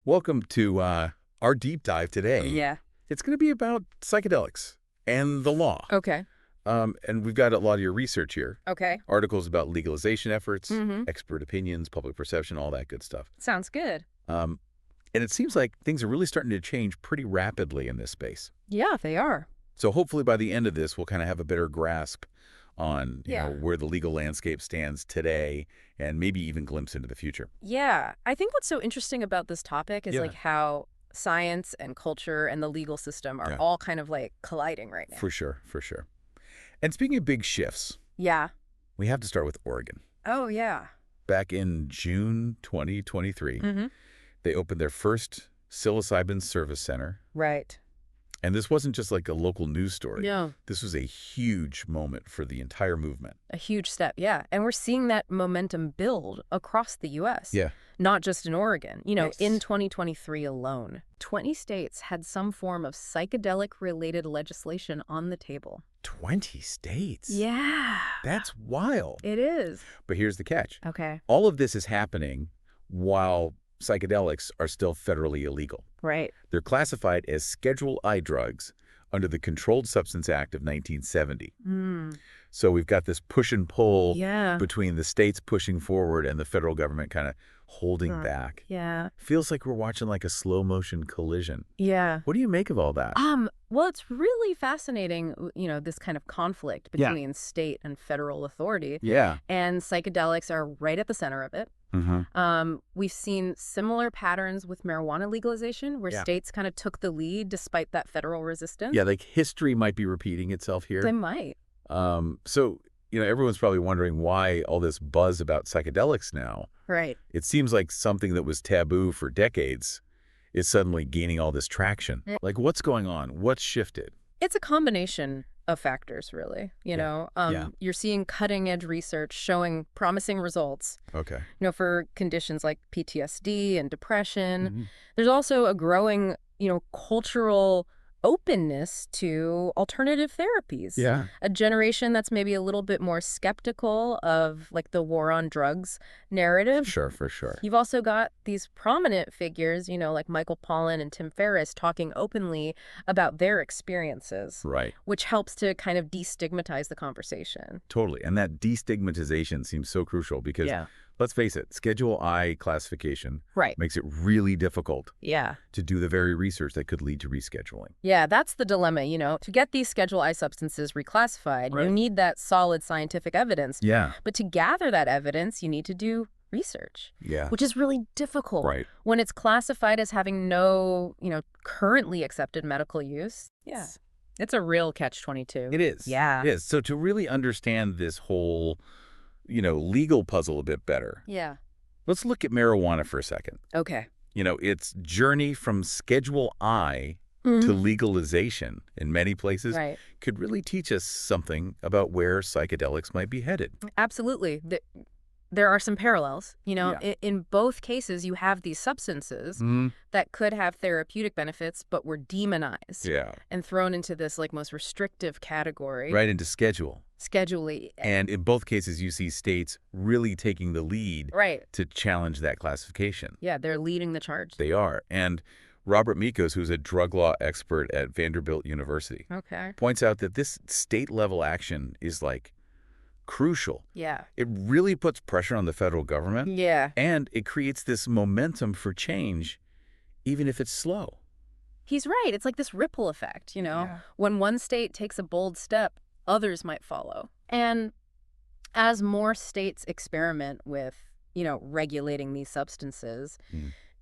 Welcome to our deep dive today. Yeah. It's going to be about psychedelics and the law. Okay. And we've got a lot of your research here. Okay. Articles about legalization efforts, Mm-hmm. expert opinions, public perception, all that good stuff. Sounds good. And it seems like things are really starting to change pretty rapidly in this space. Yeah, they are. So hopefully by the end of this, we'll kind of have a better grasp on Yeah. where the legal landscape stands today and maybe even glimpse into the future. Yeah. I think what's so interesting about this topic is Yeah. like how science and culture and the legal system are Yeah. all kind of like colliding right now. For sure, for sure. And speaking of big shifts, Yeah. we have to start with Oregon. Oh, yeah. Back in June 2023, Mm-hmm. they opened their first psilocybin service center. Right. And this wasn't just like a local news story. No. This was a huge moment for the entire movement. A huge step. Yeah. And we're seeing that momentum build across the U.S. Yeah. Not just in Oregon. You know, Nice. in 2023 alone, 20 states had some form of psychedelic-related legislation on the table. 20 states. Yeah. That's wild. It is. But here's the catch. Okay. All of this is happening while psychedelics are still federally illegal. Right. They're classified as Schedule I drugs under the Controlled Substance Act of 1970. Mm. So we've got this push and pull Yeah. between the states pushing forward and the federal government kind of holding Huh. back. Yeah. Feels like we're watching like a slow motion collision. Yeah. What do you make of all that? Well, it's really fascinating, you know, this kind of conflict Yeah. between state and federal authority. Yeah. And psychedelics are right at the center of it. Mm-hmm. We've seen similar patterns with marijuana legalization, where Yeah. states kind of took the lead despite that federal resistance. Yeah, like history might be repeating itself They here. might. So, everyone's probably wondering why all this buzz about psychedelics now. Right. It seems like something that was taboo for decades is suddenly gaining all this traction. Mm. Like, what's going on? What's shifted? It's a combination of factors, really. You Yeah. know, Yeah. you're seeing cutting-edge research showing promising results, Okay. you know, for conditions like PTSD and depression. Mhm. There's also a growing, you know, cultural openness to alternative therapies. Yeah. A generation that's maybe a little bit more skeptical of like the war on drugs narrative. Sure, for sure. You've also got these prominent figures, you know, like Michael Pollan and Tim Ferriss talking openly about their experiences, Right. which helps to kind of destigmatize the conversation. Totally. And that destigmatization seems so crucial because, let's face it, Schedule I classification Right. makes it really difficult Yeah. to do the very research that could lead to rescheduling. Yeah, that's the dilemma, you know. To get these Schedule I substances reclassified, Right. you need that solid scientific evidence. Yeah. But to gather that evidence, you need to do research, Yeah. which is really difficult Right. when it's classified as having no, you know, currently accepted medical use. Yeah. It's a real catch-22. It is. Yeah. It is. So to really understand this whole, legal puzzle a bit better, Yeah. let's look at marijuana for a second. Okay. Its journey from Schedule I to legalization in many places Right. could really teach us something about where psychedelics might be headed. Absolutely. There are some parallels. You know, Yeah. in both cases, you have these substances that could have therapeutic benefits, but were demonized Yeah. and thrown into this like most restrictive category. Right into Schedule. Schedule E. And in both cases, you see states really taking the lead Right. to challenge that classification. Yeah, they're leading the charge. They are. And Robert Mikos, who's a drug law expert at Vanderbilt University, Okay. points out that this state-level action is, crucial. Yeah. It really puts pressure on the federal government, Yeah. and it creates this momentum for change, even if it's slow. He's right. It's like this ripple effect, you know? Yeah. When one state takes a bold step, others might follow. And as more states experiment with, you know, regulating these substances,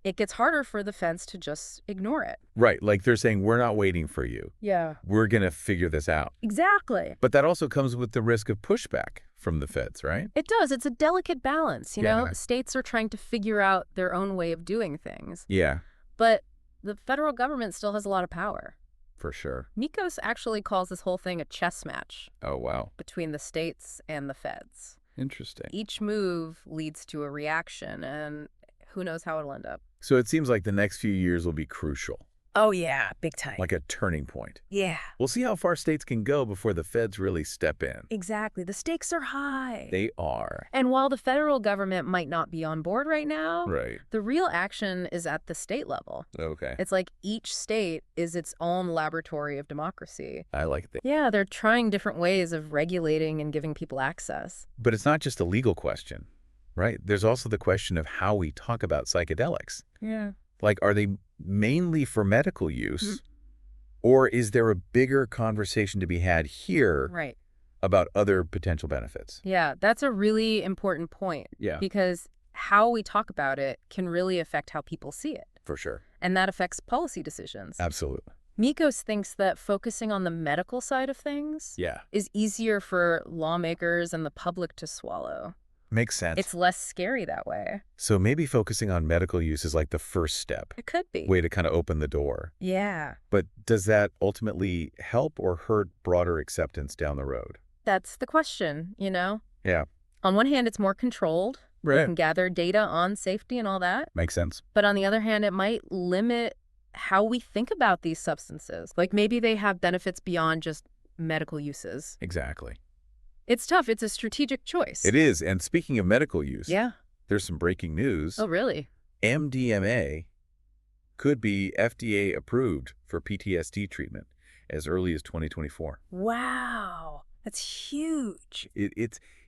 it gets harder for the feds to just ignore it. Right, like they're saying, we're not waiting for you. Yeah. We're going to figure this out. Exactly. But that also comes with the risk of pushback from the feds, right? It does. It's a delicate balance, you know? Yeah. States are trying to figure out their own way of doing things. Yeah, But the federal government still has a lot of power. for sure. Mikos actually calls this whole thing a chess match Oh, wow. between the states and the feds. Interesting. Each move leads to a reaction, and who knows how it'll end up. So it seems like the next few years will be crucial. Oh, yeah, big time. like a turning point. Yeah. We'll see how far states can go before the feds really step in. Exactly. The stakes are high. They are. And while the federal government might not be on board right now, Right. the real action is at the state level. Okay. It's like each state is its own laboratory of democracy. I like that. Yeah, they're trying different ways of regulating and giving people access. But it's not just a legal question, right? There's also the question of how we talk about psychedelics. Yeah. Like, are they mainly for medical use? Or is there a bigger conversation to be had here Right. about other potential benefits? Yeah, that's a really important point. Yeah. Because how we talk about it can really affect how people see it. For sure. And that affects policy decisions. Absolutely. Mikos thinks that focusing on the medical side of things Yeah. is easier for lawmakers and the public to swallow. Makes sense. It's less scary that way. So maybe focusing on medical use is like the first step, It could be. way to kind of open the door. Yeah. But does that ultimately help or hurt broader acceptance down the road? That's the question, you know? Yeah. On one hand, it's more controlled. We Right. can gather data on safety and all that. Makes sense. But on the other hand, it might limit how we think about these substances. Like maybe they have benefits beyond just medical uses. Exactly. It's tough. It's a strategic choice. It is. And speaking of medical use, Yeah. there's some breaking news. Oh, really? MDMA could be FDA approved for PTSD treatment as early as 2024. Wow. That's huge.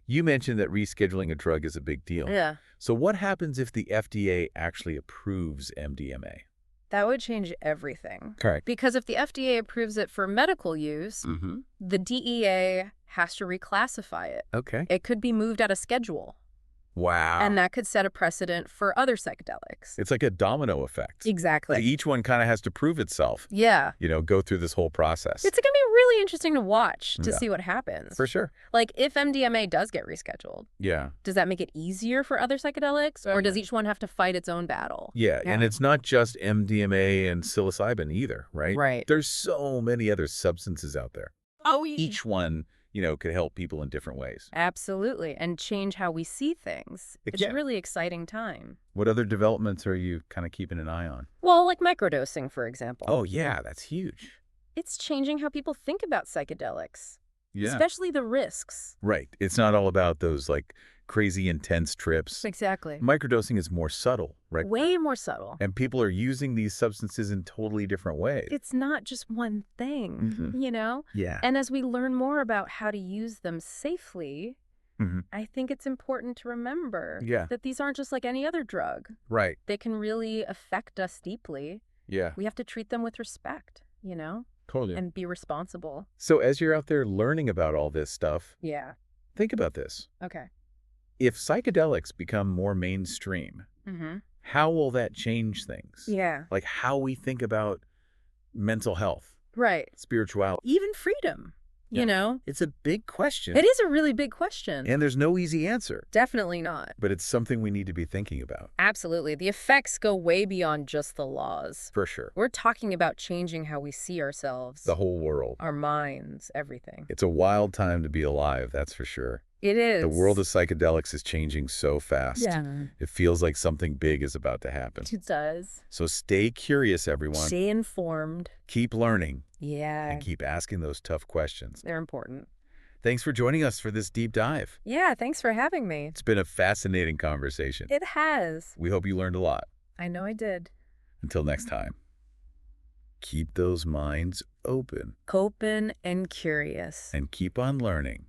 You mentioned that rescheduling a drug is a big deal. Yeah. So what happens if the FDA actually approves MDMA? That would change everything. Correct. Because if the FDA approves it for medical use, Mm-hmm. the DEA has to reclassify it. Okay. It could be moved out of schedule. Wow. And that could set a precedent for other psychedelics. It's like a domino effect. Exactly. Like each one kind of has to prove itself, Yeah. go through this whole process. It's going to be really interesting to watch to Yeah. see what happens. For sure. Like, if MDMA does get rescheduled, Yeah. does that make it easier for other psychedelics? Or does each one have to fight its own battle? Yeah. And it's not just MDMA and psilocybin either, right? Right. There's so many other substances out there. Oh, Each one, could help people in different ways. Absolutely. And change how we see things. It's Yeah. a really exciting time. What other developments are you kind of keeping an eye on? Well, like microdosing, for example. Oh, yeah, that's huge. It's changing how people think about psychedelics, Yeah. especially the risks. Right. It's not all about those crazy intense trips. Exactly. Microdosing is more subtle, right? Way more subtle. And people are using these substances in totally different ways. It's not just one thing, Mhm. you know? Yeah. And as we learn more about how to use them safely, Mhm. I think it's important to remember Yeah. that these aren't just like any other drug. Right. They can really affect us deeply. Yeah. We have to treat them with respect, Totally. and be responsible. So as you're out there learning about all this stuff, Yeah. think about this. Okay. If psychedelics become more mainstream, Mm-hmm. how will that change things? Yeah. Like how we think about mental health, Right. spirituality. Even freedom, Yeah. you know? It's a big question. It is a really big question. And there's no easy answer, Definitely not. but it's something we need to be thinking about. Absolutely. The effects go way beyond just the laws. For sure. We're talking about changing how we see ourselves, The whole world. our minds, everything. It's a wild time to be alive, that's for sure. It is. The world of psychedelics is changing so fast. Yeah. It feels like something big is about to happen. It does. So stay curious, everyone. Stay informed. Keep learning Yeah. and keep asking those tough questions. They're important. Thanks for joining us for this deep dive. Yeah, thanks for having me. It's been a fascinating conversation. It has. We hope you learned a lot. I know I did. Until next time, keep those minds open Open and curious. and keep on learning.